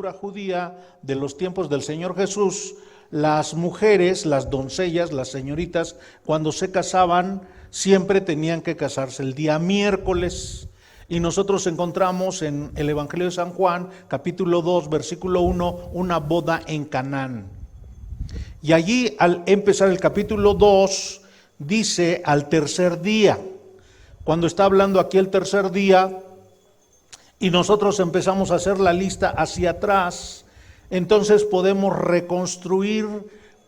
cultura judía de los tiempos del Señor Jesús, las mujeres, las doncellas, las señoritas, cuando se casaban, siempre tenían que casarse el día miércoles. Y nosotros encontramos en el Evangelio de San Juan, capítulo 2, versículo 1, una boda en Canaán. Y allí, al empezar el capítulo 2, dice al tercer día. Cuando está hablando aquí el tercer día, y nosotros empezamos a hacer la lista hacia atrás, entonces podemos reconstruir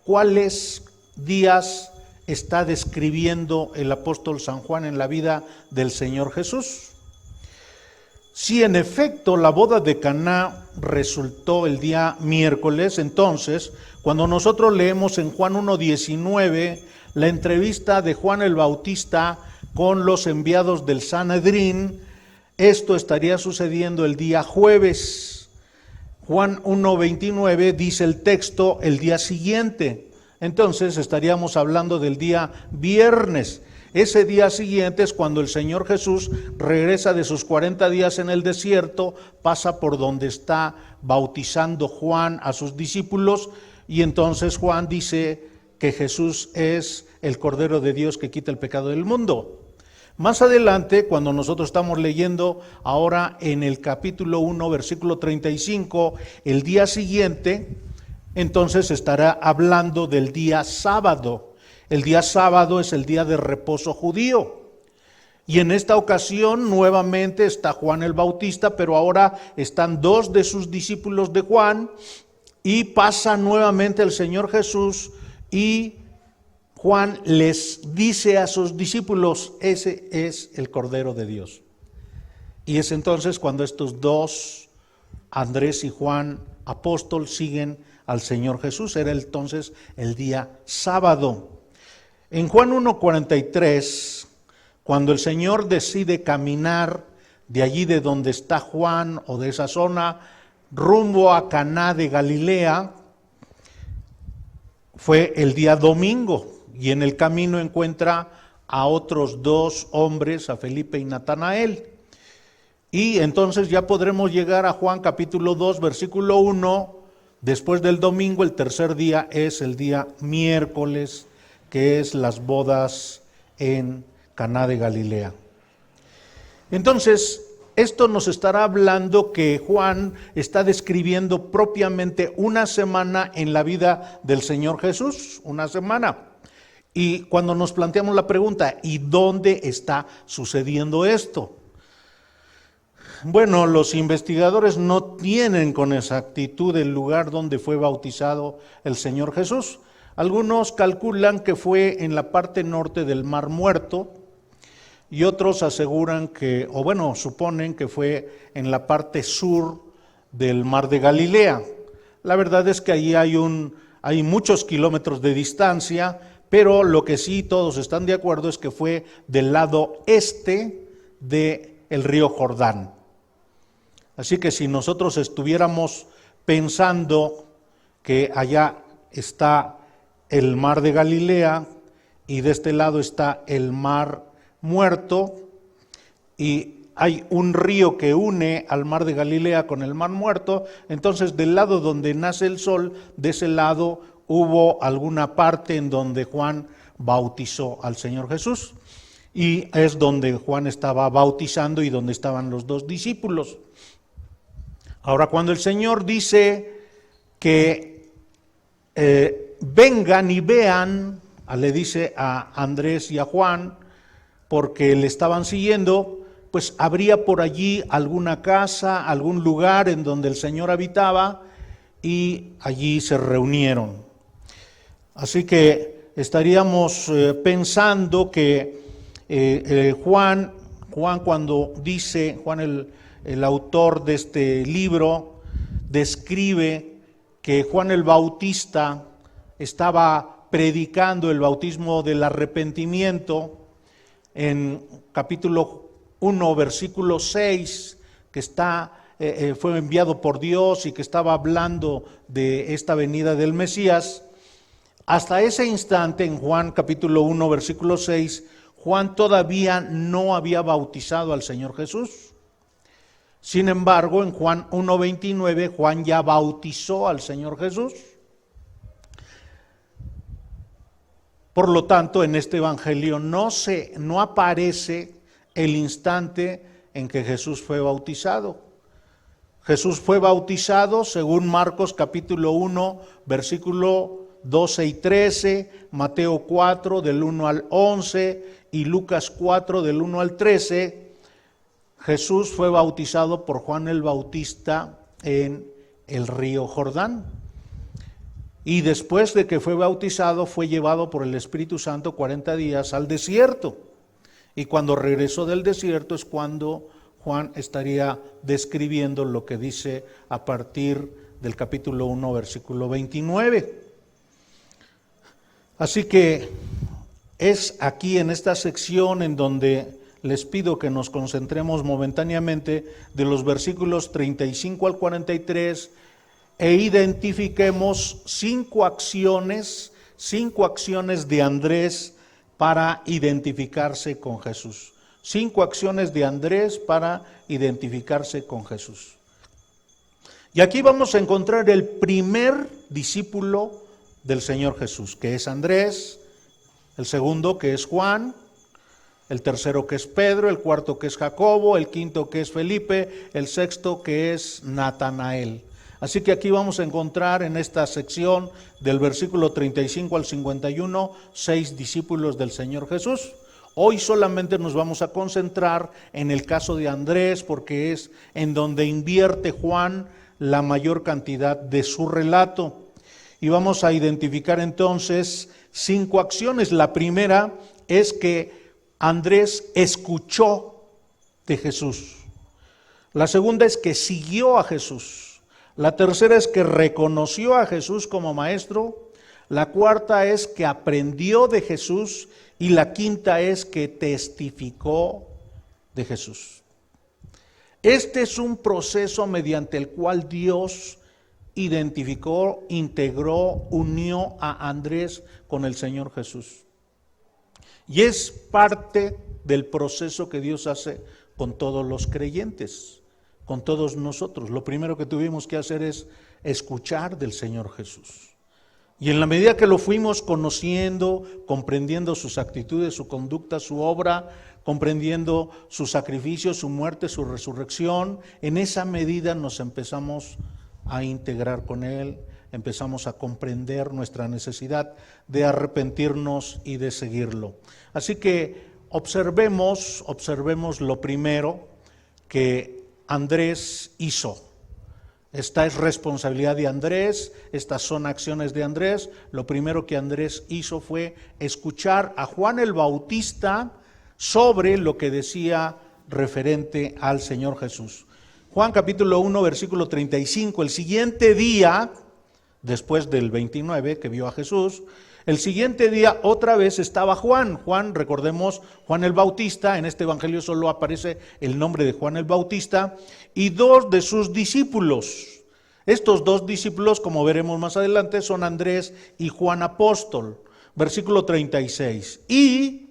cuáles días está describiendo el apóstol San Juan en la vida del Señor Jesús. Si en efecto la boda de Caná resultó el día miércoles, entonces cuando nosotros leemos en Juan 1:19 la entrevista de Juan el Bautista con los enviados del Sanedrín, esto estaría sucediendo el día jueves. Juan 1:29 dice el texto el día siguiente, entonces estaríamos hablando del día viernes. Ese día siguiente es cuando el Señor Jesús regresa de sus 40 días en el desierto, pasa por donde está bautizando Juan a sus discípulos, y entonces Juan dice que Jesús es el Cordero de Dios que quita el pecado del mundo. Más adelante, cuando nosotros estamos leyendo ahora en el capítulo 1, versículo 35, el día siguiente, entonces estará hablando del día sábado. El día sábado es el día de reposo judío. Y en esta ocasión nuevamente está Juan el Bautista, pero ahora están dos de sus discípulos de Juan y pasa nuevamente el Señor Jesús y Juan les dice a sus discípulos, ese es el Cordero de Dios. Y es entonces cuando estos dos, Andrés y Juan, apóstol, siguen al Señor Jesús. Era entonces el día sábado. En Juan 1:43, cuando el Señor decide caminar de allí de donde está Juan o de esa zona, rumbo a Caná de Galilea, fue el día domingo, y en el camino encuentra a otros dos hombres, a Felipe y Natanael. Y entonces ya podremos llegar a Juan capítulo 2, versículo 1, después del domingo, el tercer día es el día miércoles, que es las bodas en Caná de Galilea. Entonces, esto nos estará hablando que Juan está describiendo propiamente una semana en la vida del Señor Jesús, una semana. Y cuando nos planteamos la pregunta, ¿y dónde está sucediendo esto? Bueno, los investigadores no tienen con exactitud el lugar donde fue bautizado el Señor Jesús. Algunos calculan que fue en la parte norte del Mar Muerto y otros aseguran que, o bueno, suponen que fue en la parte sur del Mar de Galilea. La verdad es que allí hay muchos kilómetros de distancia, pero lo que sí todos están de acuerdo es que fue del lado este del río Jordán. Así que si nosotros estuviéramos pensando que allá está el mar de Galilea y de este lado está el Mar Muerto y hay un río que une al mar de Galilea con el Mar Muerto, entonces del lado donde nace el sol, de ese lado hubo alguna parte en donde Juan bautizó al Señor Jesús y es donde Juan estaba bautizando y donde estaban los dos discípulos. Ahora, cuando el Señor dice que vengan y vean, le dice a Andrés y a Juan, porque le estaban siguiendo, pues habría por allí alguna casa, algún lugar en donde el Señor habitaba y allí se reunieron. Así que estaríamos pensando que Juan cuando dice, Juan el autor de este libro, describe que Juan el Bautista estaba predicando el bautismo del arrepentimiento en capítulo 1, versículo 6, que fue enviado por Dios y que estaba hablando de esta venida del Mesías. Hasta ese instante, en Juan capítulo 1, versículo 6, Juan todavía no había bautizado al Señor Jesús. Sin embargo, en Juan 1:29, Juan ya bautizó al Señor Jesús. Por lo tanto, en este evangelio no aparece el instante en que Jesús fue bautizado. Jesús fue bautizado según Marcos capítulo 1, versículo 12 y 13, Mateo 4 del 1 al 11 y Lucas 4 del 1 al 13. Jesús fue bautizado por Juan el Bautista en el río Jordán. Y después de que fue bautizado, fue llevado por el Espíritu Santo 40 días al desierto. Y cuando regresó del desierto es cuando Juan estaría describiendo lo que dice a partir del capítulo 1, versículo 29. Así que es aquí en esta sección en donde les pido que nos concentremos momentáneamente de los versículos 35 al 43 e identifiquemos 5 acciones de Andrés para identificarse con Jesús. 5 acciones de Andrés para identificarse con Jesús. Y aquí vamos a encontrar el primer discípulo del Señor Jesús, que es Andrés, el segundo que es Juan, el tercero que es Pedro, el cuarto que es Jacobo, el quinto que es Felipe, el sexto que es Natanael. Así que aquí vamos a encontrar en esta sección del versículo 35 al 51, 6 discípulos del Señor Jesús. Hoy solamente nos vamos a concentrar en el caso de Andrés porque es en donde invierte Juan la mayor cantidad de su relato. Y vamos a identificar entonces 5 acciones. La primera es que Andrés escuchó de Jesús. La segunda es que siguió a Jesús. La tercera es que reconoció a Jesús como maestro. La cuarta es que aprendió de Jesús. Y la quinta es que testificó de Jesús. Este es un proceso mediante el cual Dios identificó, integró, unió a Andrés con el Señor Jesús. Y es parte del proceso que Dios hace con todos los creyentes, con todos nosotros. Lo primero que tuvimos que hacer es escuchar del Señor Jesús. Y en la medida que lo fuimos conociendo, comprendiendo sus actitudes, su conducta, su obra, comprendiendo su sacrificio, su muerte, su resurrección, en esa medida nos empezamos a integrar con Él, empezamos a comprender nuestra necesidad de arrepentirnos y de seguirlo. Así que observemos lo primero que Andrés hizo. Esta es responsabilidad de Andrés, estas son acciones de Andrés. Lo primero que Andrés hizo fue escuchar a Juan el Bautista sobre lo que decía referente al Señor Jesús. Juan capítulo 1, versículo 35, el siguiente día, después del 29 que vio a Jesús, el siguiente día otra vez estaba Juan. Juan, recordemos, Juan el Bautista, en este evangelio solo aparece el nombre de Juan el Bautista, y 2 de sus discípulos. Estos 2 discípulos, como veremos más adelante, son Andrés y Juan apóstol. Versículo 36. Y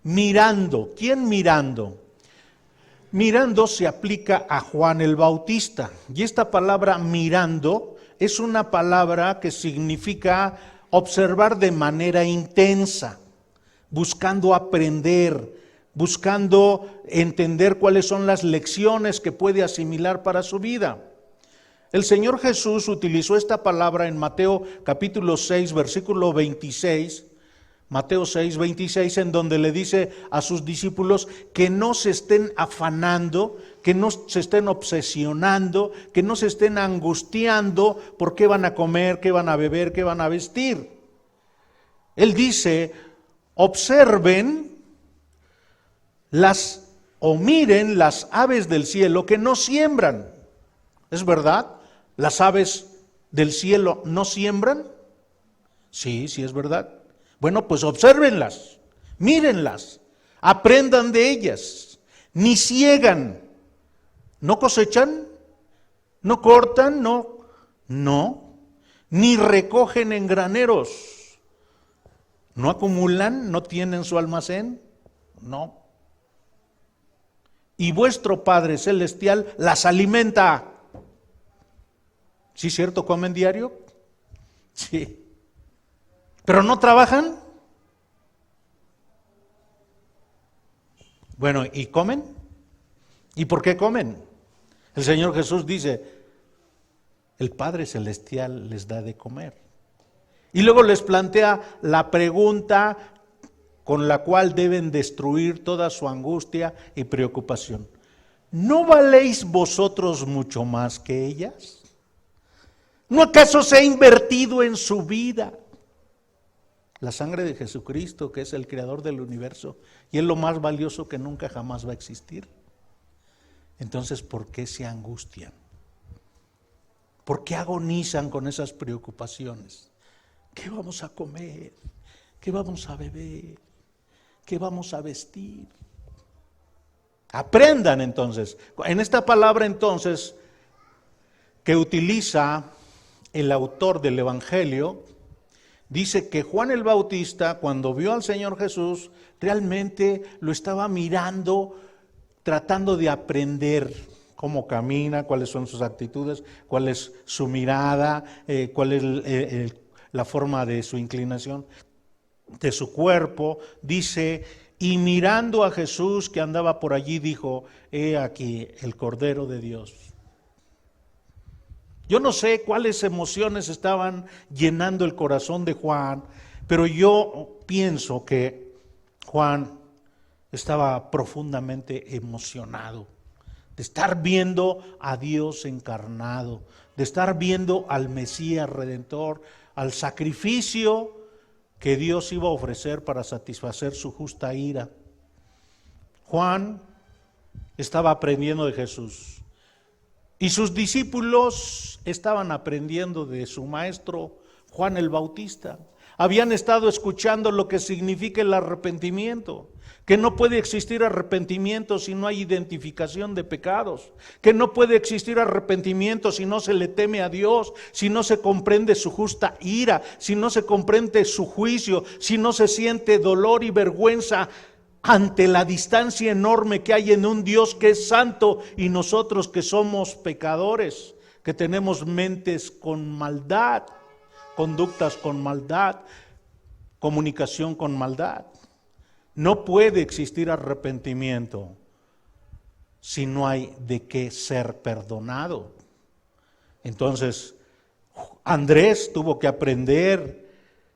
mirando, ¿quién mirando? Mirando se aplica a Juan el Bautista. Y esta palabra mirando es una palabra que significa observar de manera intensa, buscando aprender, buscando entender cuáles son las lecciones que puede asimilar para su vida. El Señor Jesús utilizó esta palabra en Mateo capítulo 6, versículo 26, Mateo 6, 26, en donde le dice a sus discípulos que no se estén afanando, que no se estén obsesionando, que no se estén angustiando por qué van a comer, qué van a beber, qué van a vestir. Él dice, observen miren las aves del cielo que no siembran. ¿Es verdad? ¿Las aves del cielo no siembran? Sí, sí es verdad. Bueno, pues obsérvenlas, mírenlas, aprendan de ellas. Ni ciegan, no cosechan, no cortan, no, ni recogen en graneros, no acumulan, no tienen su almacén, no. y vuestro Padre Celestial las alimenta. ¿Sí es cierto? ¿Comen diario? Sí. ¿Pero no trabajan? Bueno, ¿y comen? ¿Y por qué comen? El Señor Jesús dice, el Padre Celestial les da de comer. Y luego les plantea la pregunta con la cual deben destruir toda su angustia y preocupación. ¿No valéis vosotros mucho más que ellas? ¿No acaso se ha invertido en su vida la sangre de Jesucristo, que es el creador del universo, y es lo más valioso que nunca jamás va a existir? Entonces, ¿por qué se angustian? ¿Por qué agonizan con esas preocupaciones? ¿Qué vamos a comer? ¿Qué vamos a beber? ¿Qué vamos a vestir? Aprendan entonces. En esta palabra entonces que utiliza el autor del Evangelio, dice que Juan el Bautista, cuando vio al Señor Jesús, realmente lo estaba mirando, tratando de aprender cómo camina, cuáles son sus actitudes, cuál es su mirada, cuál es la forma de su inclinación, de su cuerpo. Dice, y mirando a Jesús que andaba por allí, dijo, he aquí el Cordero de Dios. Yo no sé cuáles emociones estaban llenando el corazón de Juan, pero yo pienso que Juan estaba profundamente emocionado de estar viendo a Dios encarnado, de estar viendo al Mesías Redentor, al sacrificio que Dios iba a ofrecer para satisfacer su justa ira. Juan estaba aprendiendo de Jesús. Y sus discípulos estaban aprendiendo de su maestro Juan el Bautista. Habían estado escuchando lo que significa el arrepentimiento, que no puede existir arrepentimiento si no hay identificación de pecados, que no puede existir arrepentimiento si no se le teme a Dios, si no se comprende su justa ira, si no se comprende su juicio, si no se siente dolor y vergüenza ante la distancia enorme que hay en un Dios que es santo y nosotros que somos pecadores, que tenemos mentes con maldad, conductas con maldad, comunicación con maldad. No puede existir arrepentimiento si no hay de qué ser perdonado. Entonces, Andrés tuvo que aprender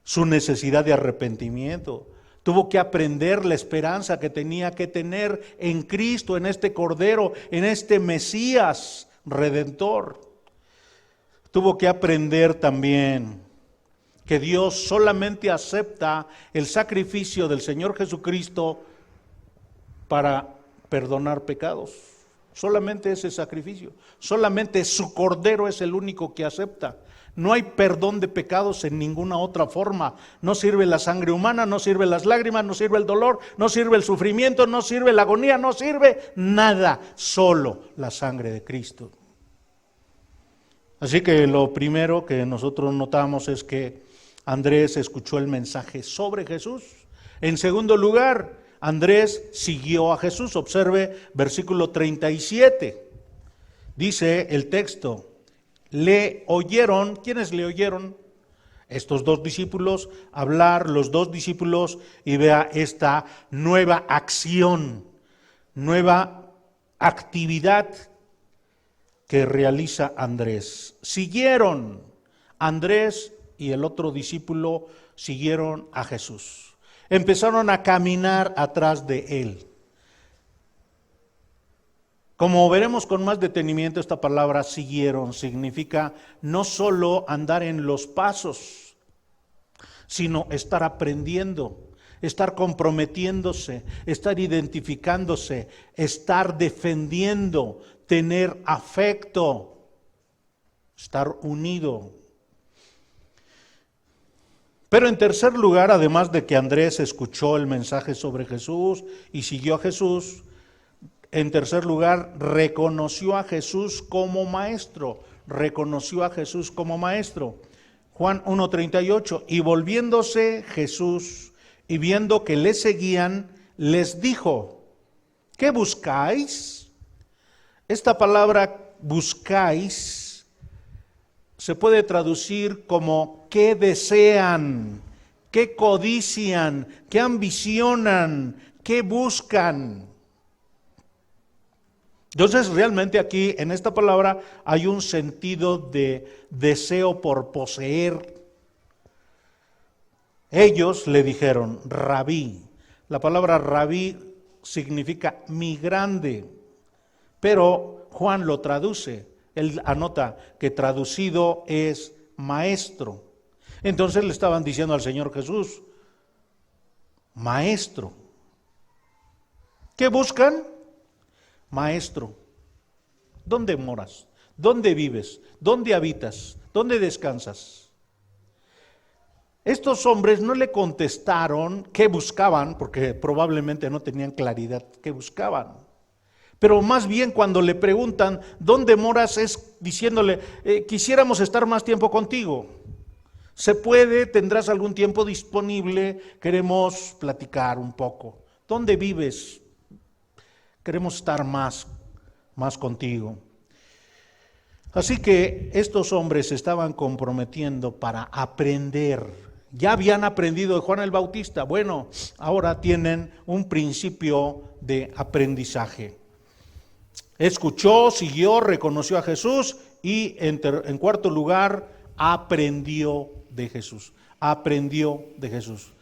su necesidad de arrepentimiento. Tuvo que aprender la esperanza que tenía que tener en Cristo, en este Cordero, en este Mesías Redentor. Tuvo que aprender también que Dios solamente acepta el sacrificio del Señor Jesucristo para perdonar pecados. Solamente ese sacrificio, solamente su Cordero es el único que acepta. No hay perdón de pecados en ninguna otra forma. No sirve la sangre humana, no sirve las lágrimas, no sirve el dolor, no sirve el sufrimiento, no sirve la agonía, no sirve nada, solo la sangre de Cristo. Así que lo primero que nosotros notamos es que Andrés escuchó el mensaje sobre Jesús. En segundo lugar, Andrés siguió a Jesús. Observe versículo 37. Dice el texto, le oyeron. ¿Quiénes le oyeron? Estos dos discípulos hablar, los dos discípulos, y vea esta nueva acción, nueva actividad que realiza Andrés. Siguieron, Andrés y el otro discípulo siguieron a Jesús. Empezaron a caminar atrás de él. Como veremos con más detenimiento, esta palabra siguieron significa no solo andar en los pasos, sino estar aprendiendo, estar comprometiéndose, estar identificándose, estar defendiendo, tener afecto, estar unido. Pero en tercer lugar, además de que Andrés escuchó el mensaje sobre Jesús y siguió a Jesús, en tercer lugar, reconoció a Jesús como maestro. Reconoció a Jesús como maestro. Juan 1:38, y volviéndose Jesús y viendo que le seguían, les dijo. ¿qué buscáis? Esta palabra buscáis se puede traducir como ¿qué desean? ¿Qué codician? ¿Qué ambicionan? ¿Qué buscan? Entonces, realmente aquí en esta palabra hay un sentido de deseo por poseer. Ellos le dijeron, Rabí. La palabra Rabí significa mi grande, pero Juan lo traduce. Él anota que traducido es maestro. Entonces le estaban diciendo al Señor Jesús, maestro. ¿Qué buscan? Maestro, ¿dónde moras? ¿Dónde vives? ¿Dónde habitas? ¿Dónde descansas? Estos hombres no le contestaron qué buscaban, porque probablemente no tenían claridad qué buscaban. Pero más bien cuando le preguntan ¿dónde moras? Es diciéndole, quisiéramos estar más tiempo contigo. ¿Se puede? ¿Tendrás algún tiempo disponible? Queremos platicar un poco. ¿Dónde vives? Queremos estar más contigo. Así que estos hombres se estaban comprometiendo para aprender. Ya habían aprendido de Juan el Bautista. Bueno, ahora tienen un principio de aprendizaje. Escuchó, siguió, reconoció a Jesús y en cuarto lugar, aprendió de Jesús. Aprendió de Jesús.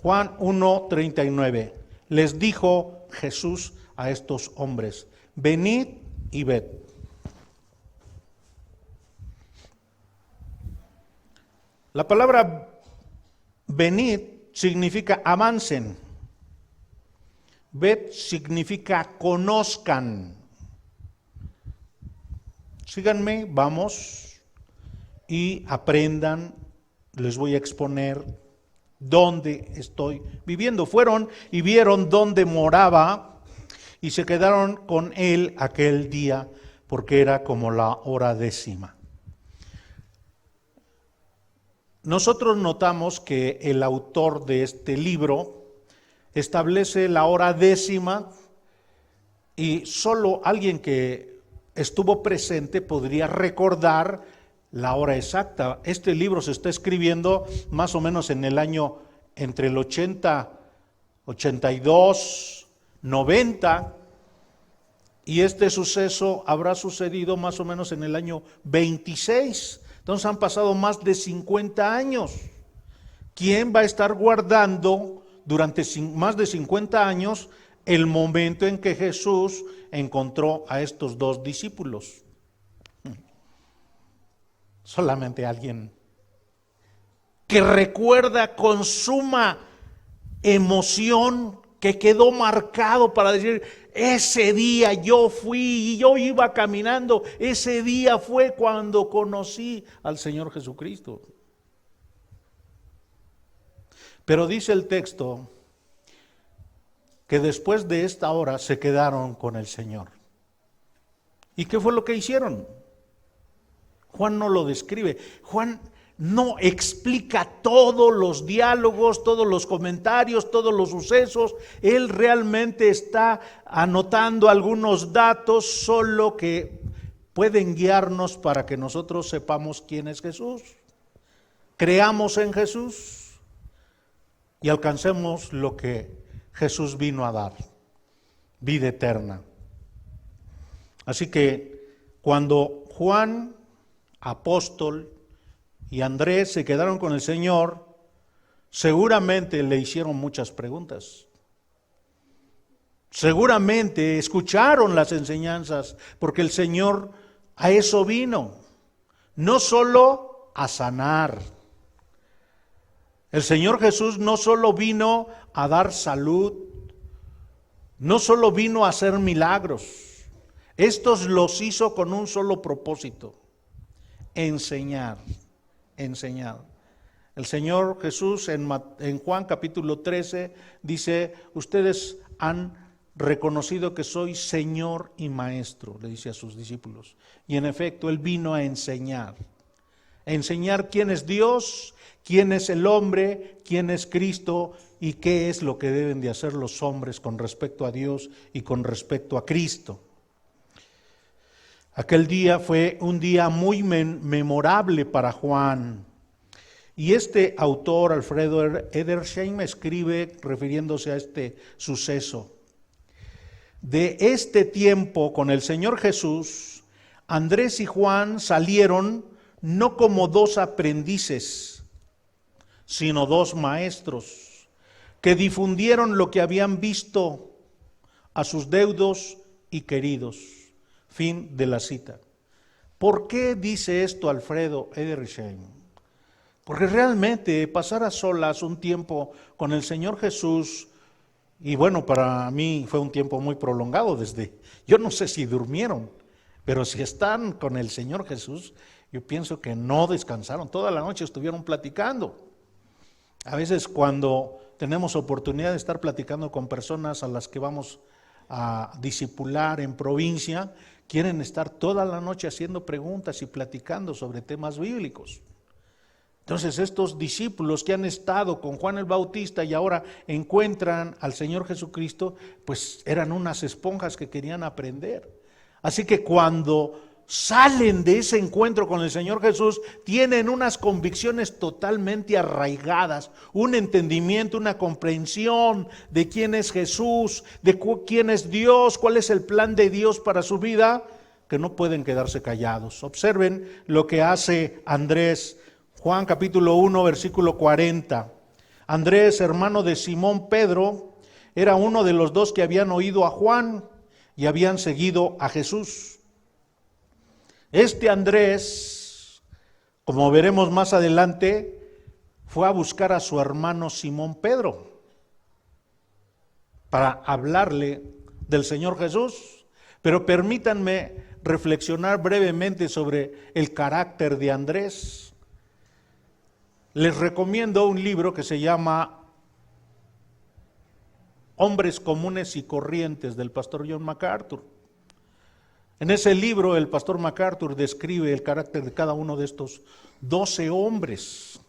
Juan 1:39. Les dijo Jesús a estos hombres, venid y ved. La palabra venid significa avancen. Ved significa conozcan. Síganme, vamos y aprendan. Les voy a exponer dónde estoy viviendo. Fueron y vieron dónde moraba y se quedaron con él aquel día porque era como la hora 10:00. Nosotros notamos que el autor de este libro establece la hora 10:00 y solo alguien que estuvo presente podría recordar la hora exacta. Este libro se está escribiendo más o menos en el año entre el 80, 82, 90, y este suceso habrá sucedido más o menos en el año 26. Entonces han pasado más de 50 años. ¿Quién va a estar guardando durante más de 50 años el momento en que Jesús encontró a estos dos discípulos? Solamente alguien que recuerda con suma emoción, que quedó marcado para decir, ese día yo fui y yo iba caminando, ese día fue cuando conocí al Señor Jesucristo. Pero dice el texto que después de esta hora se quedaron con el Señor. ¿Y qué fue lo que hicieron? Juan no lo describe. Juan no explica todos los diálogos, todos los comentarios, todos los sucesos. Él realmente está anotando algunos datos solo que pueden guiarnos para que nosotros sepamos quién es Jesús, creamos en Jesús y alcancemos lo que Jesús vino a dar, vida eterna. Así que cuando Juan, apóstol, y Andrés se quedaron con el Señor, seguramente le hicieron muchas preguntas. Seguramente escucharon las enseñanzas, porque el Señor a eso vino, no solo a sanar. El Señor Jesús no solo vino a dar salud, no solo vino a hacer milagros. Estos los hizo con un solo propósito: enseñar. El Señor Jesús en Juan capítulo 13 dice, ustedes han reconocido que soy Señor y Maestro, le dice a sus discípulos. Y en efecto, Él vino a enseñar. enseñar quién es Dios, quién es el hombre, quién es Cristo y qué es lo que deben de hacer los hombres con respecto a Dios y con respecto a Cristo. Aquel día fue un día muy memorable para Juan. Y este autor, Alfredo Edersheim, escribe refiriéndose a este suceso. De este tiempo con el Señor Jesús, Andrés y Juan salieron no como dos aprendices, sino dos maestros, que difundieron lo que habían visto a sus deudos y queridos. Fin de la cita. ¿Por qué dice esto Alfredo Edersheim? Porque realmente pasar a solas un tiempo con el Señor Jesús, y bueno, para mí fue un tiempo muy prolongado yo no sé si durmieron, pero si están con el Señor Jesús, yo pienso que no descansaron, toda la noche estuvieron platicando. A veces cuando tenemos oportunidad de estar platicando con personas a las que vamos a discipular en provincia, quieren estar toda la noche haciendo preguntas y platicando sobre temas bíblicos. Entonces estos discípulos que han estado con Juan el Bautista y ahora encuentran al Señor Jesucristo, pues eran unas esponjas que querían aprender. Así que cuando salen de ese encuentro con el Señor Jesús, tienen unas convicciones totalmente arraigadas, un entendimiento, una comprensión de quién es Jesús, de quién es Dios, cuál es el plan de Dios para su vida, que no pueden quedarse callados. Observen lo que hace Andrés. Juan capítulo 1, versículo 40. Andrés, hermano de Simón Pedro, era uno de los dos que habían oído a Juan y habían seguido a Jesús. Este Andrés, como veremos más adelante, fue a buscar a su hermano Simón Pedro para hablarle del Señor Jesús. Pero permítanme reflexionar brevemente sobre el carácter de Andrés. Les recomiendo un libro que se llama Hombres Comunes y Corrientes, del pastor John MacArthur. En ese libro el pastor MacArthur describe el carácter de cada uno de estos 12 hombres.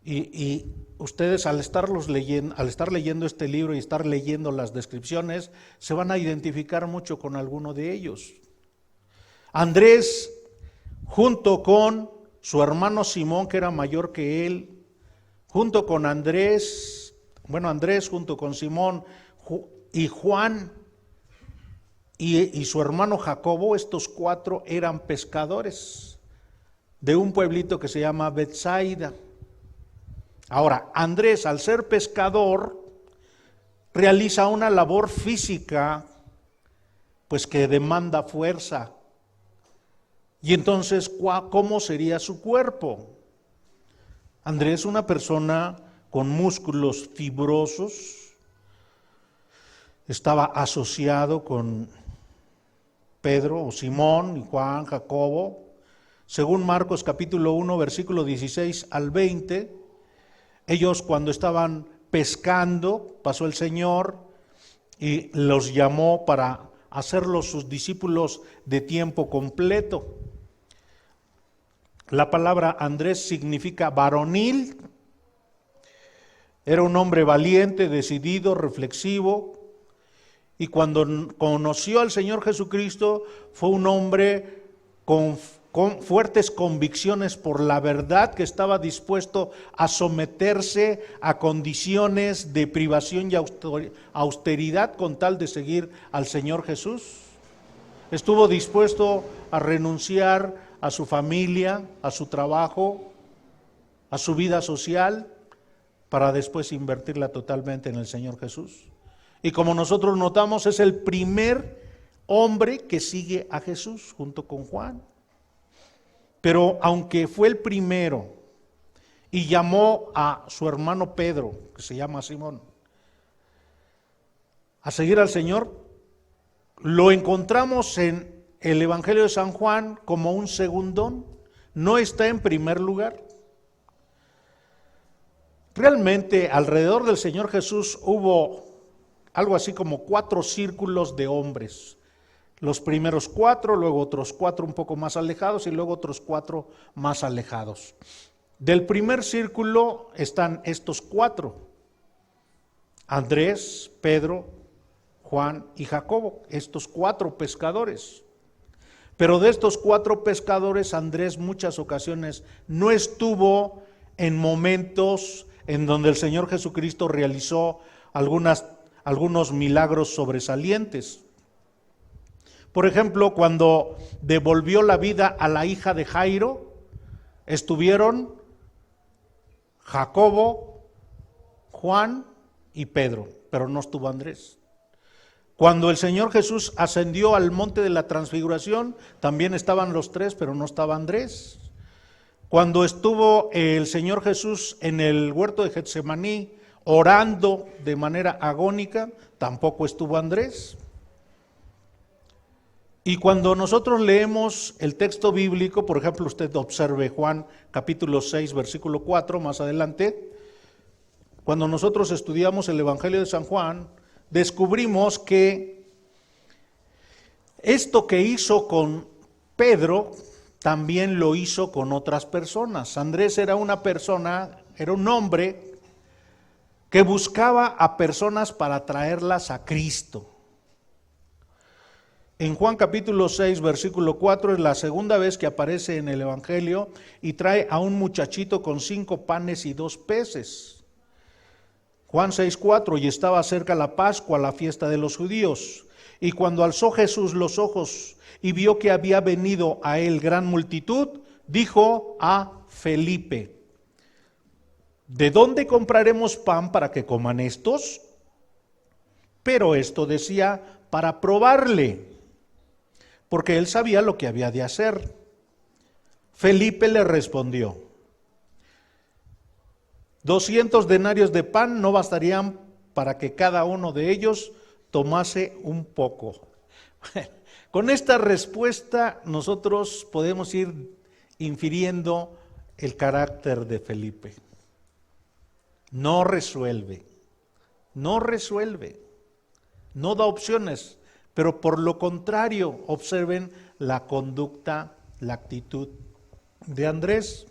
Y ustedes al estar leyendo este libro y estar leyendo las descripciones, se van a identificar mucho con alguno de ellos. Andrés, junto con su hermano Simón, que era mayor que él, junto con Andrés junto con Simón y Juan y su hermano Jacobo, estos cuatro eran pescadores de un pueblito que se llama Betsaida. Ahora, Andrés, al ser pescador, realiza una labor física, pues que demanda fuerza. Y entonces, ¿cómo sería su cuerpo? Andrés, una persona con músculos fibrosos, estaba asociado con Pedro o Simón y Juan, Jacobo. Según Marcos capítulo 1, versículo 16 al 20, ellos cuando estaban pescando, pasó el Señor y los llamó para hacerlos sus discípulos de tiempo completo. La palabra Andrés significa varonil. Era un hombre valiente, decidido, reflexivo. Y cuando conoció al Señor Jesucristo, fue un hombre con fuertes convicciones por la verdad, que estaba dispuesto a someterse a condiciones de privación y austeridad con tal de seguir al Señor Jesús. Estuvo dispuesto a renunciar a su familia, a su trabajo, a su vida social, para después invertirla totalmente en el Señor Jesús. Y como nosotros notamos, es el primer hombre que sigue a Jesús junto con Juan. Pero aunque fue el primero y llamó a su hermano Pedro, que se llama Simón, a seguir al Señor, lo encontramos en el Evangelio de San Juan como un segundón, no está en primer lugar. Realmente alrededor del Señor Jesús hubo algo así como 4 círculos de hombres. Los primeros 4, luego otros 4 un poco más alejados y luego otros 4 más alejados. Del primer círculo están estos 4: Andrés, Pedro, Juan y Jacobo, estos 4 pescadores. Pero de estos 4 pescadores, Andrés muchas ocasiones no estuvo en momentos en donde el Señor Jesucristo realizó algunos milagros sobresalientes. Por ejemplo, cuando devolvió la vida a la hija de Jairo, estuvieron Jacobo, Juan y Pedro, pero no estuvo Andrés. Cuando el Señor Jesús ascendió al monte de la transfiguración, también estaban los 3, pero no estaba Andrés. Cuando estuvo el Señor Jesús en el huerto de Getsemaní orando de manera agónica, tampoco estuvo Andrés. Y cuando nosotros leemos el texto bíblico, por ejemplo, usted observe Juan capítulo 6, versículo 4, más adelante, cuando nosotros estudiamos el Evangelio de San Juan, descubrimos que esto que hizo con Pedro, también lo hizo con otras personas. Andrés era una persona, era un hombre que buscaba a personas para traerlas a Cristo. En Juan capítulo 6, versículo 4, es la segunda vez que aparece en el Evangelio y trae a un muchachito con 5 panes y 2 peces. Juan 6, 4, y estaba cerca la Pascua, la fiesta de los judíos. Y cuando alzó Jesús los ojos y vio que había venido a él gran multitud, dijo a Felipe: ¿de dónde compraremos pan para que coman estos? Pero esto decía para probarle, porque él sabía lo que había de hacer. Felipe le respondió: 200 denarios de pan no bastarían para que cada uno de ellos tomase un poco. Con esta respuesta nosotros podemos ir infiriendo el carácter de Felipe. No resuelve, no da opciones, pero por lo contrario, observen la conducta, la actitud de Andrés.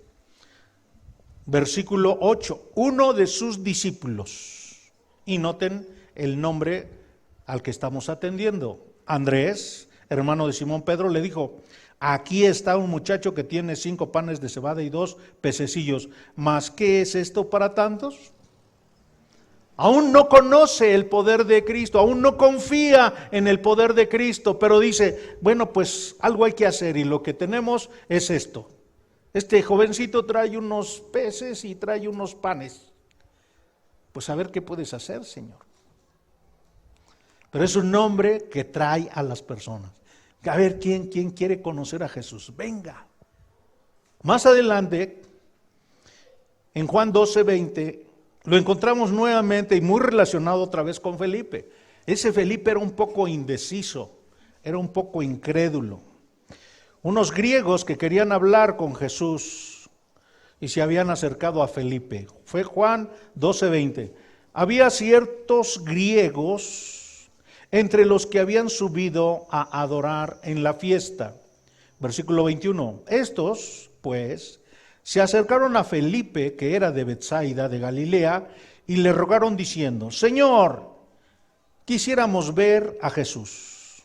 Versículo 8, uno de sus discípulos, y noten el nombre al que estamos atendiendo, Andrés, hermano de Simón Pedro, le dijo: aquí está un muchacho que tiene 5 panes de cebada y 2 pececillos, ¿mas qué es esto para tantos? Aún no conoce el poder de Cristo, aún no confía en el poder de Cristo, pero dice, bueno, pues algo hay que hacer y lo que tenemos es esto. Este jovencito trae unos peces y trae unos panes. Pues a ver qué puedes hacer, Señor. Pero es un hombre que trae a las personas. A ver quién quiere conocer a Jesús. Venga. Más adelante, en Juan 12:20, lo encontramos nuevamente y muy relacionado otra vez con Felipe. Ese Felipe era un poco indeciso, era un poco incrédulo. Unos griegos que querían hablar con Jesús y se habían acercado a Felipe. Fue Juan 12:20. Había ciertos griegos entre los que habían subido a adorar en la fiesta. Versículo 21. Estos, pues, se acercaron a Felipe, que era de Betsaida, de Galilea, y le rogaron diciendo: Señor, quisiéramos ver a Jesús.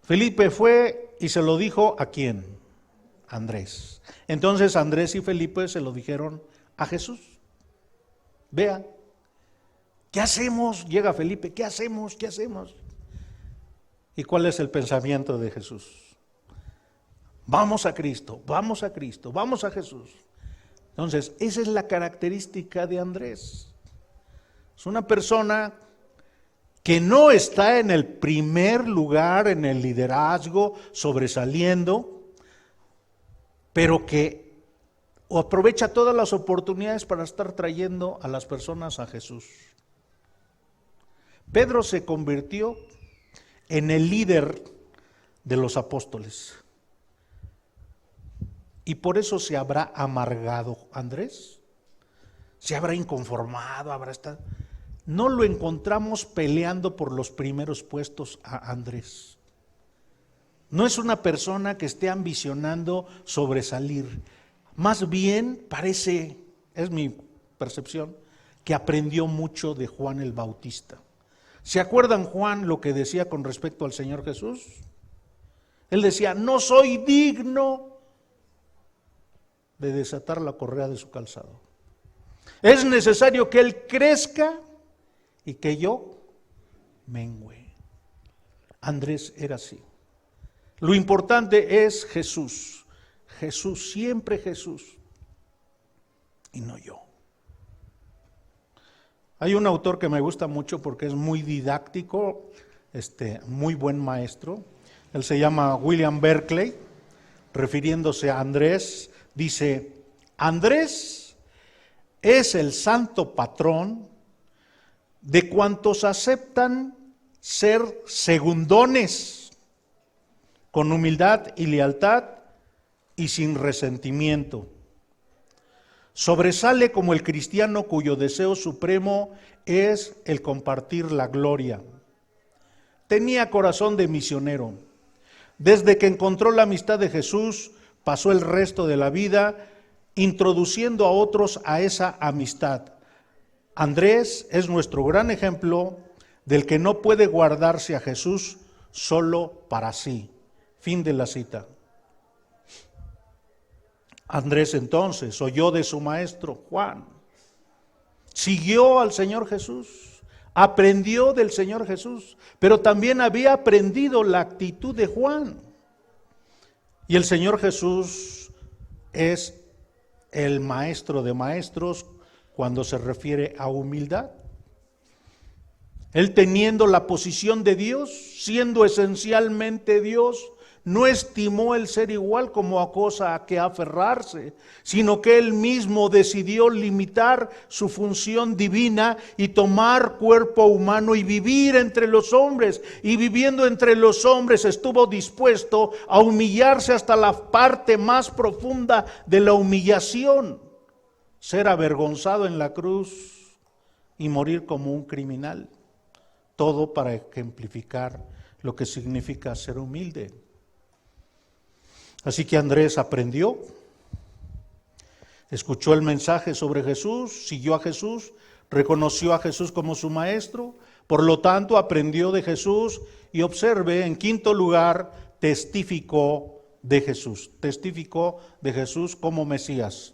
Felipe fue y se lo dijo ¿a quién? Andrés. Entonces Andrés y Felipe se lo dijeron a Jesús. Vea, ¿qué hacemos? Llega Felipe, ¿qué hacemos? ¿Qué hacemos? ¿Y cuál es el pensamiento de Jesús? Vamos a Cristo, vamos a Cristo, vamos a Jesús. Entonces, esa es la característica de Andrés. Es una persona que no está en el primer lugar, en el liderazgo, sobresaliendo, pero que aprovecha todas las oportunidades para estar trayendo a las personas a Jesús. Pedro se convirtió en el líder de los apóstoles. Y por eso se habrá amargado Andrés, se habrá inconformado, habrá estado. no lo encontramos peleando por los primeros puestos a Andrés. No es una persona que esté ambicionando sobresalir. Más bien parece, es mi percepción, que aprendió mucho de Juan el Bautista. ¿Se acuerdan Juan lo que decía con respecto al Señor Jesús? Él decía, no soy digno de desatar la correa de su calzado. Es necesario que Él crezca y que yo mengüe. Andrés era así. Lo importante es Jesús. Jesús, siempre Jesús. Y no yo. Hay un autor que me gusta mucho porque es muy didáctico, muy buen maestro. Él se llama William Berkeley, refiriéndose a Andrés, dice, Andrés es el santo patrón de cuantos aceptan ser segundones, con humildad y lealtad y sin resentimiento. Sobresale como el cristiano cuyo deseo supremo es el compartir la gloria. Tenía corazón de misionero. Desde que encontró la amistad de Jesús, pasó el resto de la vida introduciendo a otros a esa amistad. Andrés es nuestro gran ejemplo del que no puede guardarse a Jesús solo para sí. Fin de la cita. Andrés entonces oyó de su maestro Juan, siguió al Señor Jesús, aprendió del Señor Jesús, pero también había aprendido la actitud de Juan. Y el Señor Jesús es el maestro de maestros cuando se refiere a humildad. Él teniendo la posición de Dios, siendo esencialmente Dios, no estimó el ser igual como a cosa a que aferrarse, sino que Él mismo decidió limitar su función divina y tomar cuerpo humano y vivir entre los hombres. Y viviendo entre los hombres estuvo dispuesto a humillarse hasta la parte más profunda de la humillación, ser avergonzado en la cruz y morir como un criminal. Todo para ejemplificar lo que significa ser humilde. Así que Andrés aprendió, escuchó el mensaje sobre Jesús, siguió a Jesús, reconoció a Jesús como su maestro, por lo tanto aprendió de Jesús y observe, en quinto lugar, testificó de Jesús como Mesías.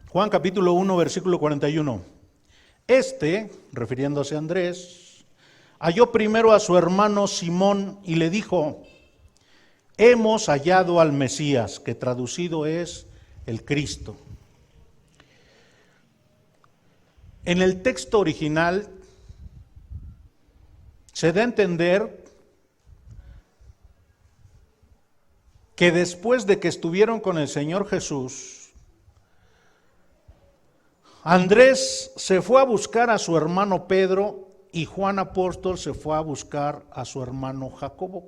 Juan capítulo 1, versículo 41. Refiriéndose a Andrés, halló primero a su hermano Simón y le dijo, hemos hallado al Mesías, que traducido es el Cristo. En el texto original se da a entender que después de que estuvieron con el Señor Jesús, Andrés se fue a buscar a su hermano Pedro y Juan apóstol se fue a buscar a su hermano Jacobo.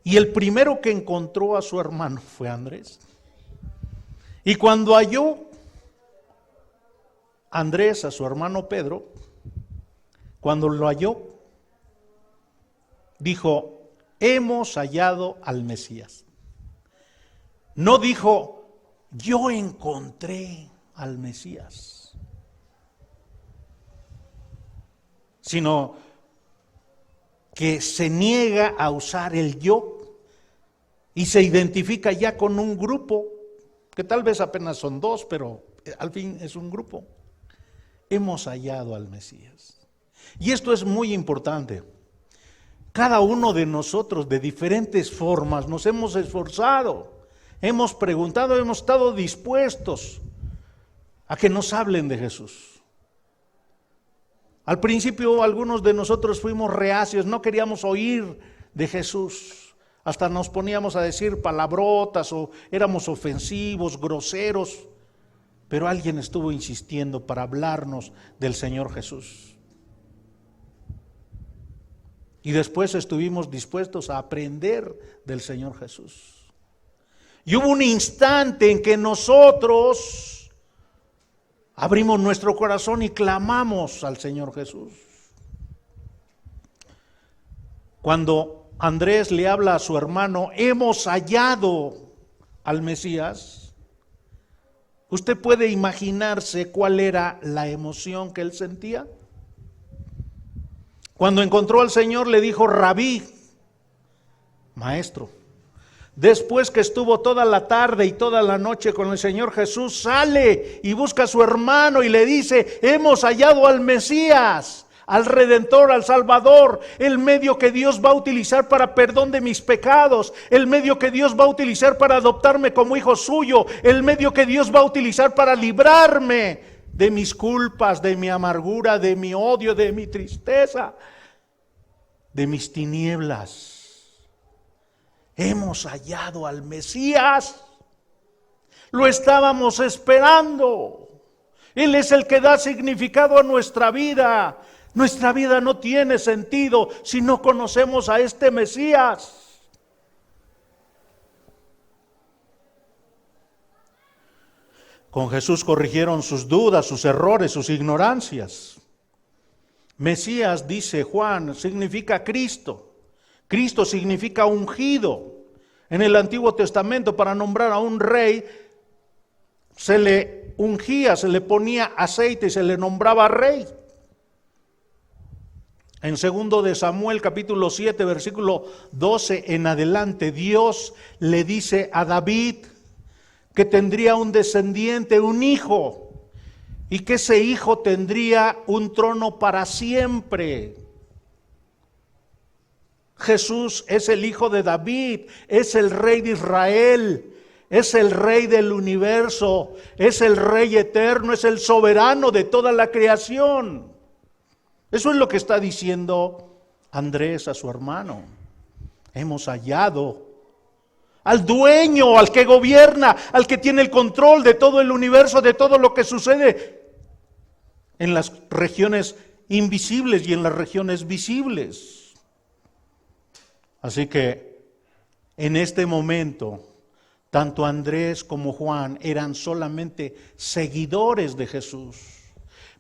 Y el primero que encontró a su hermano fue Andrés. Y cuando halló Andrés a su hermano Pedro, cuando lo halló, dijo, hemos hallado al Mesías. No dijo, yo encontré al Mesías, sino que se niega a usar el yo y se identifica ya con un grupo, que tal vez apenas son dos, pero al fin es un grupo. Hemos hallado al Mesías. Y esto es muy importante. Cada uno de nosotros de diferentes formas nos hemos esforzado, hemos preguntado, hemos estado dispuestos a que nos hablen de Jesús. Al principio algunos de nosotros fuimos reacios, no queríamos oír de Jesús, hasta nos poníamos a decir palabrotas o éramos ofensivos, groseros, pero alguien estuvo insistiendo para hablarnos del Señor Jesús. Y después estuvimos dispuestos a aprender del Señor Jesús. Y hubo un instante en que nosotros abrimos nuestro corazón y clamamos al Señor Jesús. Cuando Andrés le habla a su hermano, hemos hallado al Mesías, ¿usted puede imaginarse cuál era la emoción que él sentía? Cuando encontró al Señor le dijo, Rabí, maestro. Después que estuvo toda la tarde y toda la noche con el Señor Jesús, sale y busca a su hermano y le dice, hemos hallado al Mesías, al Redentor, al Salvador, el medio que Dios va a utilizar para perdón de mis pecados, el medio que Dios va a utilizar para adoptarme como hijo suyo, el medio que Dios va a utilizar para librarme de mis culpas, de mi amargura, de mi odio, de mi tristeza, de mis tinieblas. Hemos hallado al Mesías, lo estábamos esperando. Él es el que da significado a nuestra vida. Nuestra vida no tiene sentido si no conocemos a este Mesías. Con Jesús corrigieron sus dudas, sus errores, sus ignorancias. Mesías, dice Juan, significa Cristo. Cristo significa ungido. En el Antiguo Testamento, para nombrar a un rey, se le ungía, se le ponía aceite y se le nombraba rey. En 2 de Samuel, capítulo 7, versículo 12 en adelante, Dios le dice a David que tendría un descendiente, un hijo, y que ese hijo tendría un trono para siempre. Jesús es el hijo de David, es el rey de Israel, es el rey del universo, es el rey eterno, es el soberano de toda la creación. Eso es lo que está diciendo Andrés a su hermano. Hemos hallado al dueño, al que gobierna, al que tiene el control de todo el universo, de todo lo que sucede en las regiones invisibles y en las regiones visibles. Así que en este momento, tanto Andrés como Juan eran solamente seguidores de Jesús.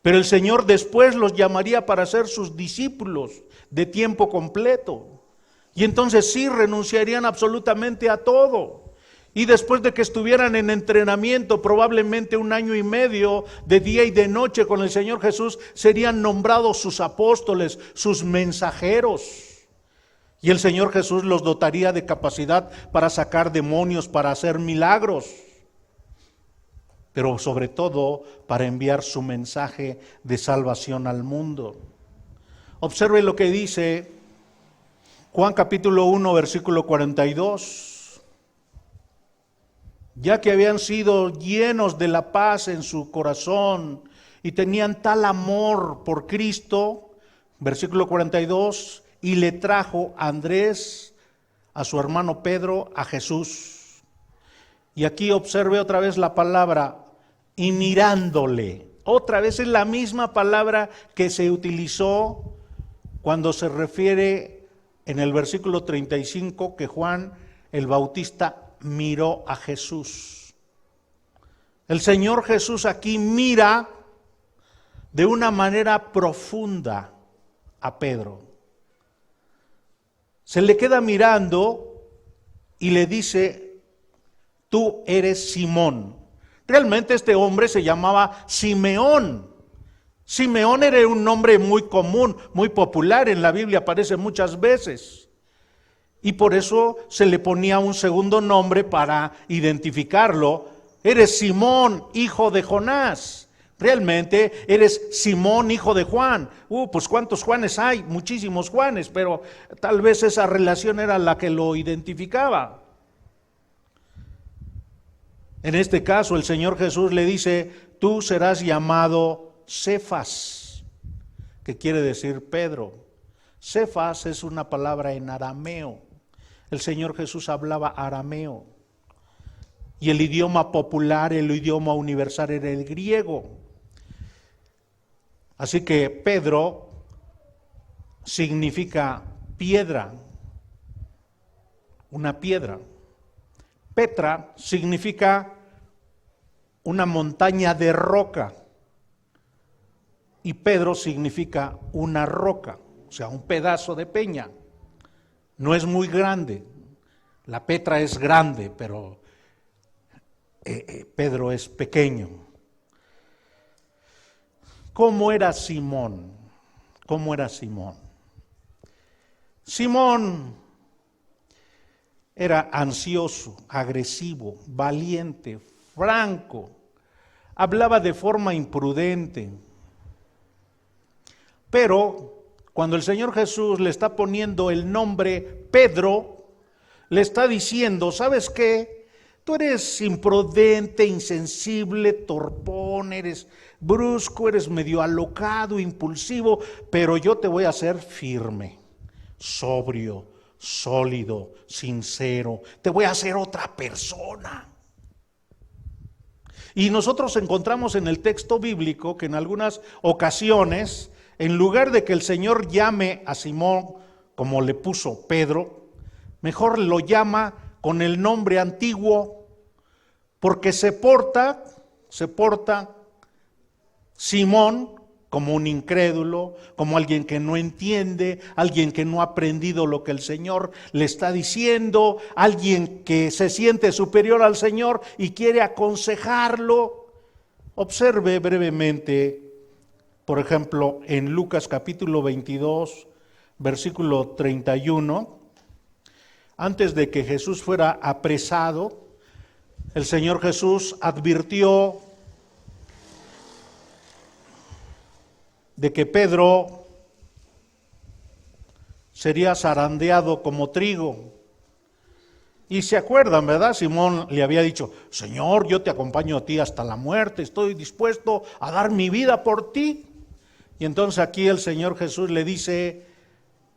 Pero el Señor después los llamaría para ser sus discípulos de tiempo completo. Y entonces sí renunciarían absolutamente a todo. Y después de que estuvieran en entrenamiento, probablemente 1 año y medio de día y de noche con el Señor Jesús, serían nombrados sus apóstoles, sus mensajeros. Y el Señor Jesús los dotaría de capacidad para sacar demonios, para hacer milagros, pero sobre todo para enviar su mensaje de salvación al mundo. Observe lo que dice Juan capítulo 1, versículo 42. Ya que habían sido llenos de la paz en su corazón y tenían tal amor por Cristo, versículo 42, y le trajo a Andrés, a su hermano Pedro, a Jesús. Y aquí observe otra vez la palabra, y mirándole. Otra vez es la misma palabra que se utilizó cuando se refiere en el versículo 35 que Juan el Bautista miró a Jesús. El Señor Jesús aquí mira de una manera profunda a Pedro. Se le queda mirando y le dice, tú eres Simón. Realmente este hombre se llamaba Simeón. Simeón era un nombre muy común, muy popular, en la Biblia aparece muchas veces. Y por eso se le ponía un segundo nombre para identificarlo. Eres Simón, hijo de Jonás. Realmente eres Simón, hijo de Juan. Pues ¿cuántos Juanes hay? Muchísimos Juanes, pero tal vez esa relación era la que lo identificaba. En este caso el Señor Jesús le dice, tú serás llamado Cefas, que quiere decir Pedro. Cefas es una palabra en arameo. El Señor Jesús hablaba arameo. Y el idioma popular, el idioma universal era el griego. Así que Pedro significa piedra, una piedra. Petra significa una montaña de roca y Pedro significa una roca, o sea, un pedazo de peña. No es muy grande, la Petra es grande, pero Pedro es pequeño. ¿Cómo era Simón? ¿Cómo era Simón? Simón era ansioso, agresivo, valiente, franco, hablaba de forma imprudente. Pero cuando el Señor Jesús le está poniendo el nombre Pedro, le está diciendo, ¿sabes qué? Tú eres imprudente, insensible, torpón, eres brusco, eres medio alocado, impulsivo, pero yo te voy a hacer firme, sobrio, sólido, sincero, te voy a hacer otra persona. Y nosotros encontramos en el texto bíblico que en algunas ocasiones, en lugar de que el Señor llame a Simón como le puso Pedro, mejor lo llama con el nombre antiguo, porque se porta Simón como un incrédulo, como alguien que no entiende, alguien que no ha aprendido lo que el Señor le está diciendo, alguien que se siente superior al Señor y quiere aconsejarlo. Observe brevemente, por ejemplo, en Lucas capítulo 22, versículo 31, antes de que Jesús fuera apresado, el Señor Jesús advirtió de que Pedro sería zarandeado como trigo. Y se acuerdan, ¿verdad? Simón le había dicho, Señor, yo te acompaño a ti hasta la muerte, estoy dispuesto a dar mi vida por ti. Y entonces aquí el Señor Jesús le dice,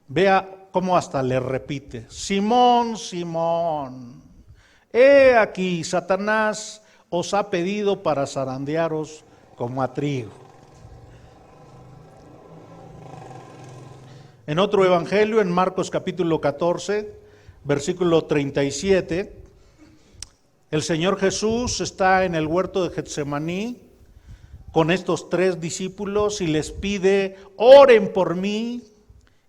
vea cómo hasta le repite, Simón, Simón, he aquí, Satanás os ha pedido para zarandearos como a trigo. En otro evangelio, en Marcos capítulo 14, versículo 37, el Señor Jesús está en el huerto de Getsemaní con estos 3 discípulos y les pide, oren por mí,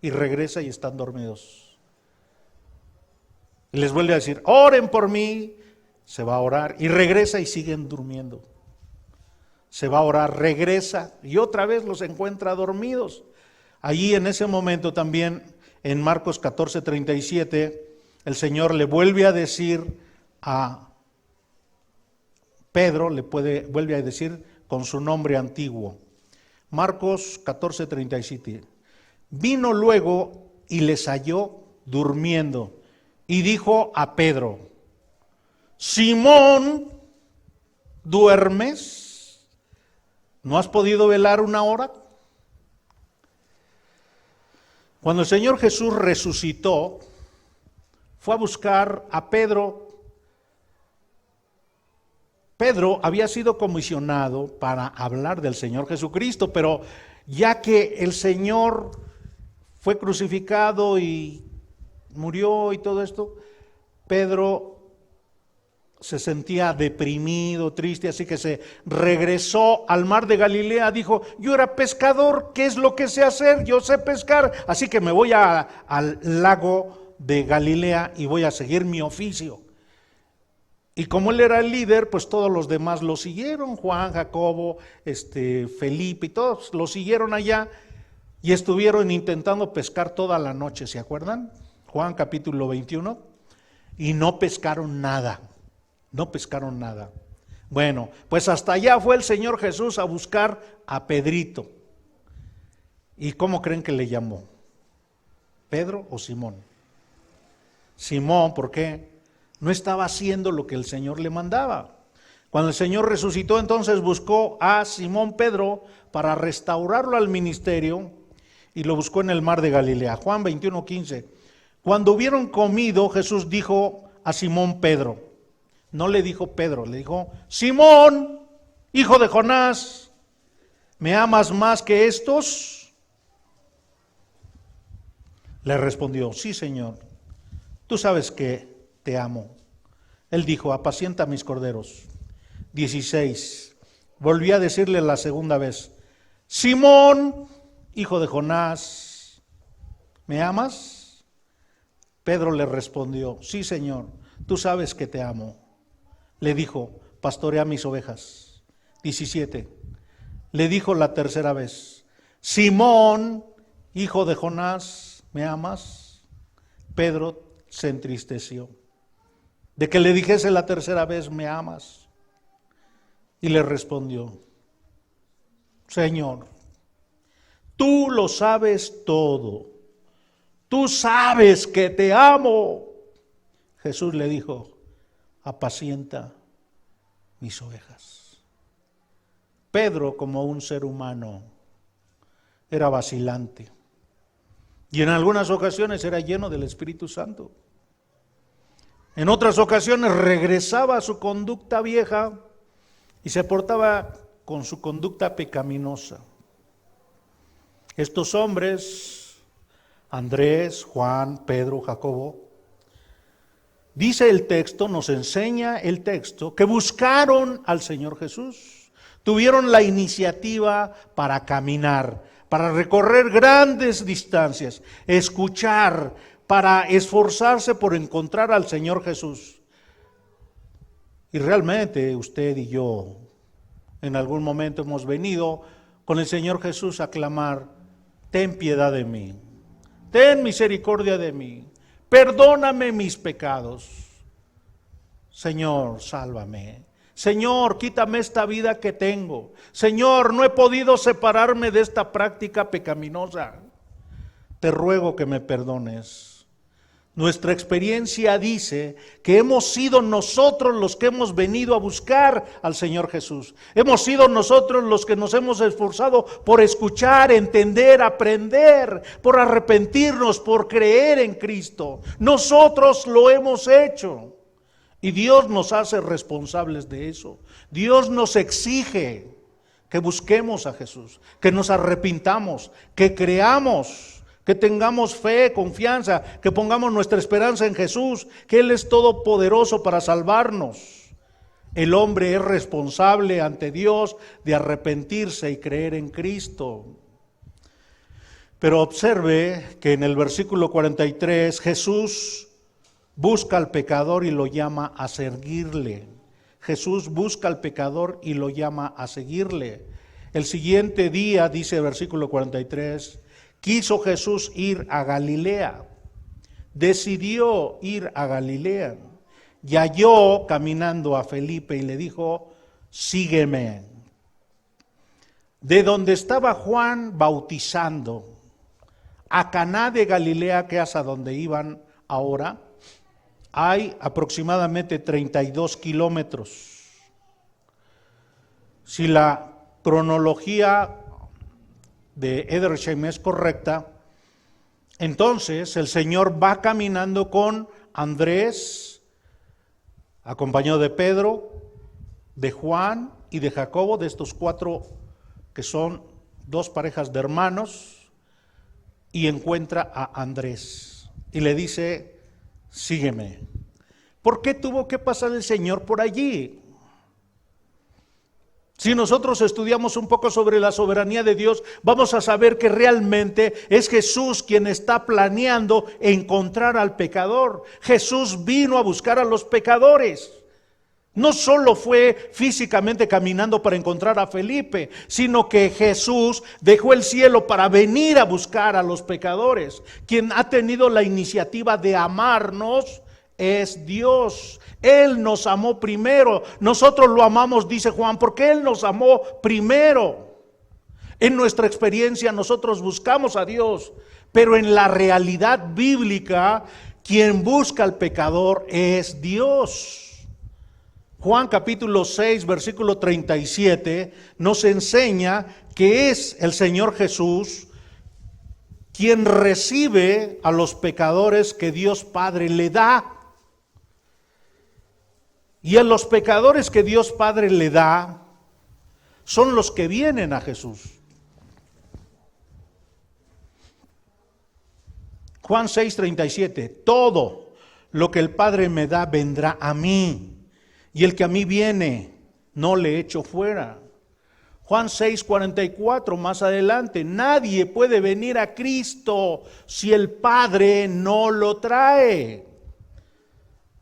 y regresa y están dormidos. Y les vuelve a decir, oren por mí, se va a orar, y regresa y siguen durmiendo. Se va a orar, regresa, y otra vez los encuentra dormidos. Allí en ese momento también, en Marcos 14:37, el Señor le vuelve a decir a Pedro, vuelve a decir con su nombre antiguo. Marcos 14:37. Vino luego y les halló durmiendo y dijo a Pedro, Simón, ¿duermes? ¿No has podido velar una hora? Cuando el Señor Jesús resucitó, fue a buscar a Pedro. Pedro había sido comisionado para hablar del Señor Jesucristo, pero ya que el Señor fue crucificado y murió y todo esto, Pedro se sentía deprimido, triste, así que se regresó al mar de Galilea, dijo, yo era pescador, ¿qué es lo que sé hacer? Yo sé pescar, así que me voy al lago de Galilea y voy a seguir mi oficio. Y como él era el líder, pues todos los demás lo siguieron, Juan, Jacobo, Felipe y todos lo siguieron allá y estuvieron intentando pescar toda la noche, ¿se acuerdan? Juan capítulo 21, y no pescaron nada. No pescaron nada. Bueno, pues hasta allá fue el Señor Jesús a buscar a Pedrito. ¿Y cómo creen que le llamó? ¿Pedro o Simón? Simón, ¿por qué? No estaba haciendo lo que el Señor le mandaba. Cuando el Señor resucitó, entonces buscó a Simón Pedro para restaurarlo al ministerio y lo buscó en el mar de Galilea. Juan 21:15. Cuando hubieron comido, Jesús dijo a Simón Pedro, no le dijo Pedro, le dijo, Simón, hijo de Jonás, ¿me amas más que estos? Le respondió, sí, Señor, tú sabes que te amo. Él dijo, apacienta mis corderos. 16. Volví a decirle la segunda vez, Simón, hijo de Jonás, ¿me amas? Pedro le respondió, sí, Señor, tú sabes que te amo. Le dijo, pastorea mis ovejas. 17. Le dijo la tercera vez, Simón, hijo de Jonás, ¿me amas? Pedro se entristeció de que le dijese la tercera vez, ¿me amas? Y le respondió, Señor, tú lo sabes todo, tú sabes que te amo. Jesús le dijo, apacienta mis ovejas. Pedro, como un ser humano, era vacilante y en algunas ocasiones era lleno del Espíritu Santo. En otras ocasiones regresaba a su conducta vieja y se portaba con su conducta pecaminosa. Estos hombres, Andrés, Juan, Pedro, Jacobo, dice el texto, nos enseña el texto, que buscaron al Señor Jesús. Tuvieron la iniciativa para caminar, para recorrer grandes distancias, escuchar, para esforzarse por encontrar al Señor Jesús. Y realmente usted y yo en algún momento hemos venido con el Señor Jesús a clamar, ten piedad de mí, ten misericordia de mí, perdóname mis pecados. Señor, sálvame. Señor, quítame esta vida que tengo. Señor, no he podido separarme de esta práctica pecaminosa. Te ruego que me perdones. Nuestra experiencia dice que hemos sido nosotros los que hemos venido a buscar al Señor Jesús. Hemos sido nosotros los que nos hemos esforzado por escuchar, entender, aprender, por arrepentirnos, por creer en Cristo. Nosotros lo hemos hecho y Dios nos hace responsables de eso. Dios nos exige que busquemos a Jesús, que nos arrepintamos, que creamos, que tengamos fe, confianza, que pongamos nuestra esperanza en Jesús, que Él es todopoderoso para salvarnos. El hombre es responsable ante Dios de arrepentirse y creer en Cristo. Pero observe que en el versículo 43 Jesús busca al pecador y lo llama a seguirle. Jesús busca al pecador y lo llama a seguirle. El siguiente día, dice el versículo 43, quiso Jesús ir a Galilea, decidió ir a Galilea y halló caminando a Felipe y le dijo, sígueme. De donde estaba Juan bautizando, a Caná de Galilea, que es a donde iban ahora, hay aproximadamente 32 kilómetros. Si la cronología de Edersheim es correcta, entonces el Señor va caminando con Andrés, acompañado de Pedro, de Juan y de Jacobo, de estos cuatro que son dos parejas de hermanos, y encuentra a Andrés y le dice, sígueme. ¿Por qué tuvo que pasar el Señor por allí? Si nosotros estudiamos un poco sobre la soberanía de Dios, vamos a saber que realmente es Jesús quien está planeando encontrar al pecador. Jesús vino a buscar a los pecadores. No solo fue físicamente caminando para encontrar a Felipe, sino que Jesús dejó el cielo para venir a buscar a los pecadores. Quien ha tenido la iniciativa de amarnos es Dios. Él nos amó primero. Nosotros lo amamos, dice Juan, porque Él nos amó primero. En nuestra experiencia nosotros buscamos a Dios, pero en la realidad bíblica, quien busca al pecador es Dios. Juan capítulo 6, versículo 37 nos enseña que es el Señor Jesús quien recibe a los pecadores que Dios Padre le da. Y a los pecadores que Dios Padre le da son los que vienen a Jesús. Juan 6:37, todo lo que el Padre me da vendrá a mí, y el que a mí viene, no le echo fuera. Juan 6:44, más adelante, nadie puede venir a Cristo si el Padre no lo trae.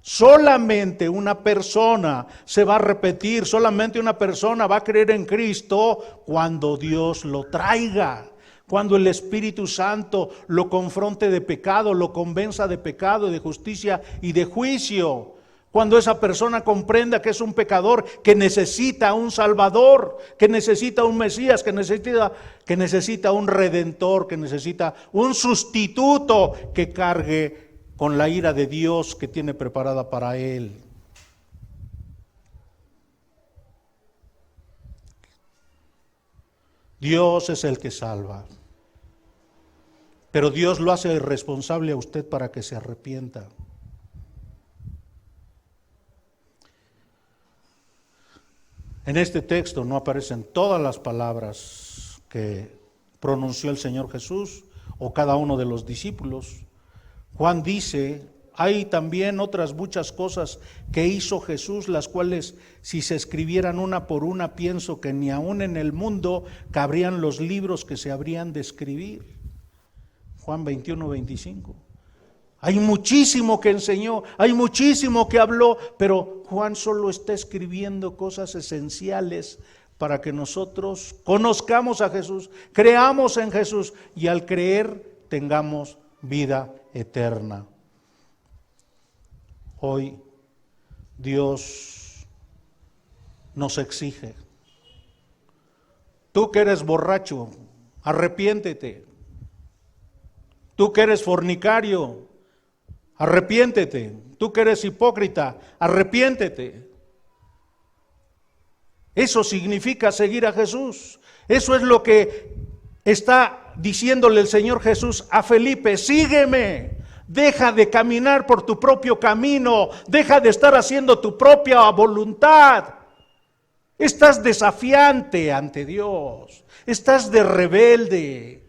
Solamente una persona se va a arrepentir, solamente una persona va a creer en Cristo cuando Dios lo traiga, cuando el Espíritu Santo lo confronte de pecado, lo convenza de pecado, de justicia y de juicio. Cuando esa persona comprenda que es un pecador, que necesita un Salvador, que necesita un Mesías, que necesita un Redentor, que necesita un sustituto que cargue con la ira de Dios que tiene preparada para él. Dios es el que salva, pero Dios lo hace responsable a usted para que se arrepienta. En este texto no aparecen todas las palabras que pronunció el Señor Jesús o cada uno de los discípulos. Juan dice, hay también otras muchas cosas que hizo Jesús, las cuales si se escribieran una por una, pienso que ni aún en el mundo cabrían los libros que se habrían de escribir. Juan 21:25. Hay muchísimo que enseñó, hay muchísimo que habló, pero Juan solo está escribiendo cosas esenciales para que nosotros conozcamos a Jesús, creamos en Jesús y al creer tengamos vida eterna. Hoy Dios nos exige. Tú que eres borracho, arrepiéntete. Tú que eres fornicario, arrepiéntete. Tú que eres hipócrita, arrepiéntete. Eso significa seguir a Jesús. Eso es lo que está diciéndole el Señor Jesús a Felipe: sígueme, deja de caminar por tu propio camino, deja de estar haciendo tu propia voluntad. Estás desafiante ante Dios, estás de rebelde.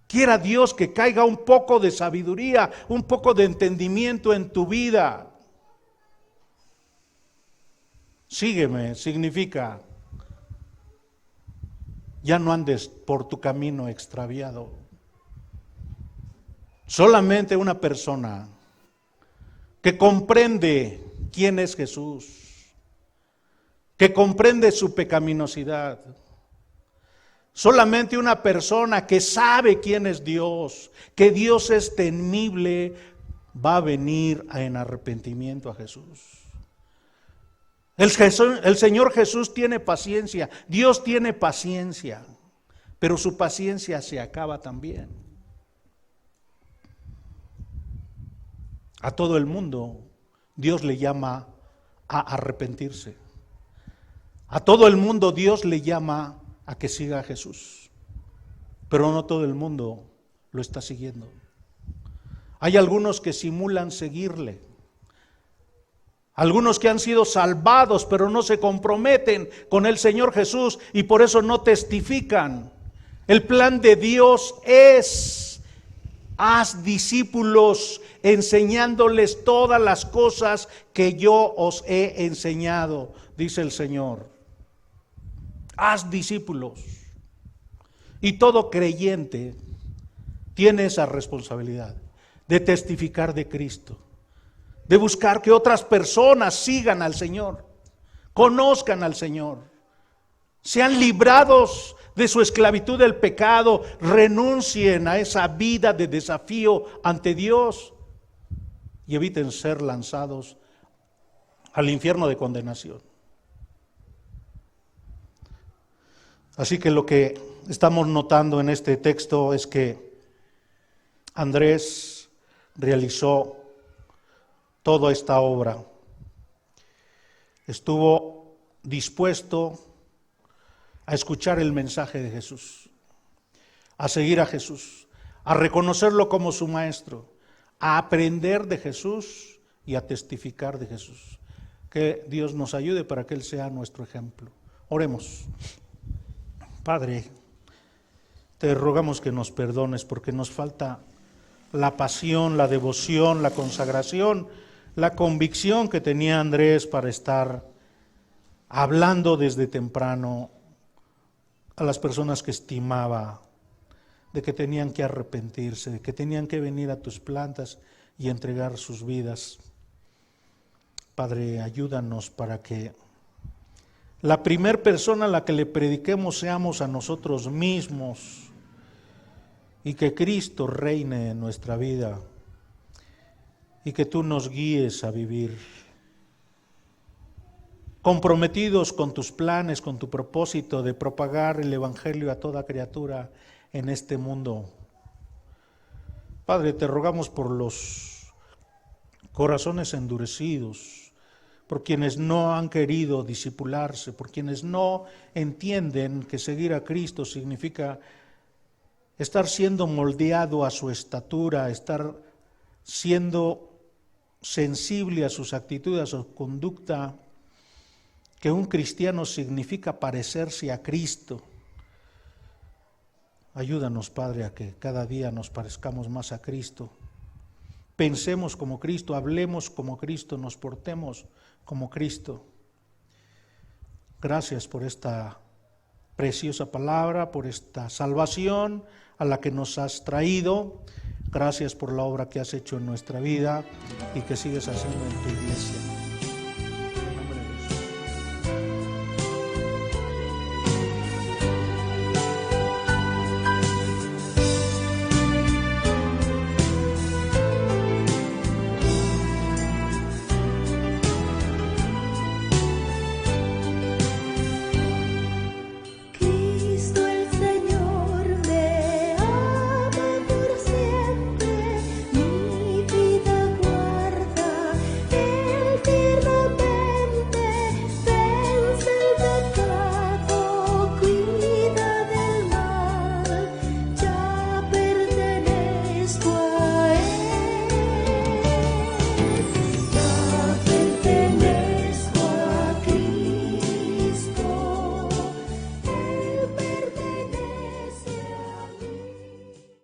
Quiera Dios que caiga un poco de sabiduría, un poco de entendimiento en tu vida. Sígueme significa: ya no andes por tu camino extraviado. Solamente una persona que comprende quién es Jesús, que comprende su pecaminosidad, solamente una persona que sabe quién es Dios, que Dios es temible, va a venir en arrepentimiento a Jesús. El Señor Jesús tiene paciencia, Dios tiene paciencia, pero su paciencia se acaba también. A todo el mundo Dios le llama a arrepentirse. A todo el mundo Dios le llama a que siga a Jesús, pero no todo el mundo lo está siguiendo. Hay algunos que simulan seguirle, algunos que han sido salvados pero no se comprometen con el Señor Jesús y por eso no testifican. El plan de Dios es: haz discípulos enseñándoles todas las cosas que yo os he enseñado, dice el Señor. Haz discípulos. Y todo creyente tiene esa responsabilidad de testificar de Cristo, de buscar que otras personas sigan al Señor, conozcan al Señor, sean librados de su esclavitud del pecado, renuncien a esa vida de desafío ante Dios y eviten ser lanzados al infierno de condenación. Así que lo que estamos notando en este texto es que Andrés realizó toda esta obra. Estuvo dispuesto a escuchar el mensaje de Jesús, a seguir a Jesús, a reconocerlo como su maestro, a aprender de Jesús y a testificar de Jesús. Que Dios nos ayude para que Él sea nuestro ejemplo. Oremos. Padre, te rogamos que nos perdones porque nos falta la pasión, la devoción, la consagración, la convicción que tenía Andrés para estar hablando desde temprano a las personas que estimaba, de que tenían que arrepentirse, de que tenían que venir a tus plantas y entregar sus vidas. Padre, ayúdanos para que la primer persona a la que le prediquemos seamos a nosotros mismos y que Cristo reine en nuestra vida y que tú nos guíes a vivir comprometidos con tus planes, con tu propósito de propagar el Evangelio a toda criatura en este mundo. Padre, te rogamos por los corazones endurecidos, por quienes no han querido discipularse, por quienes no entienden que seguir a Cristo significa estar siendo moldeado a su estatura, estar siendo sensible a sus actitudes, a su conducta, que un cristiano significa parecerse a Cristo. Ayúdanos, Padre, a que cada día nos parezcamos más a Cristo. Pensemos como Cristo, hablemos como Cristo, nos portemos como Cristo. Gracias por esta preciosa palabra, por esta salvación a la que nos has traído. Gracias por la obra que has hecho en nuestra vida y que sigues haciendo en tu iglesia.